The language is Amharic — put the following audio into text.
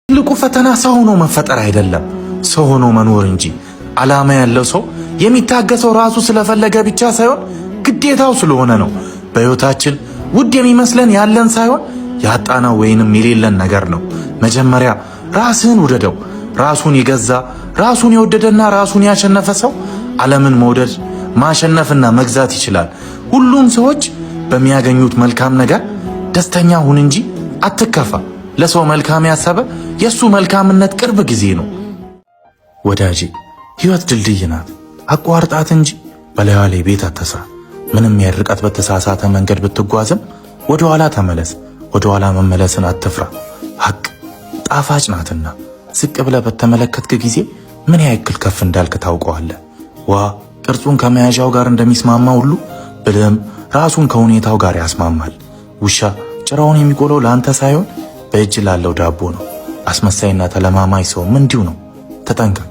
ትልቁ ፈተና ሰው ሆኖ መፈጠር አይደለም፣ ሰው ሆኖ መኖር እንጂ። ዓላማ ያለው ሰው የሚታገሰው ራሱ ስለፈለገ ብቻ ሳይሆን ግዴታው ስለሆነ ነው። በሕይወታችን ውድ የሚመስለን ያለን ሳይሆን ያጣነው ወይንም የሌለን ነገር ነው። መጀመሪያ ራስህን ውደደው። ራሱን የገዛ ራሱን የወደደና ራሱን ያሸነፈ ሰው ዓለምን መውደድ ማሸነፍና መግዛት ይችላል። ሁሉም ሰዎች በሚያገኙት መልካም ነገር ደስተኛ ሁን እንጂ አትከፋ። ለሰው መልካም ያሰበ የሱ መልካምነት ቅርብ ጊዜ ነው። ወዳጄ ሕይወት ድልድይ ናት፣ አቋርጣት እንጂ በላይዋ ላይ ቤት አትስራ። ምንም ያህል ርቀት በተሳሳተ መንገድ ብትጓዝም ወደ ኋላ ተመለስ። ወደ ኋላ መመለስን አትፍራ። ሐቅ ጣፋጭ ናትና ዝቅ ብለህ በተመለከትክ ጊዜ ምን ያክል ከፍ እንዳልክ ታውቀዋለህ። ዋ ቅርጹን ከመያዣው ጋር እንደሚስማማ ሁሉ ብልህም ራሱን ከሁኔታው ጋር ያስማማል። ውሻ ጭራውን የሚቆለው ለአንተ ሳይሆን በእጅ ላለው ዳቦ ነው። አስመሳይና ተለማማኝ ሰውም እንዲሁ ነው። ተጠንቀቅ።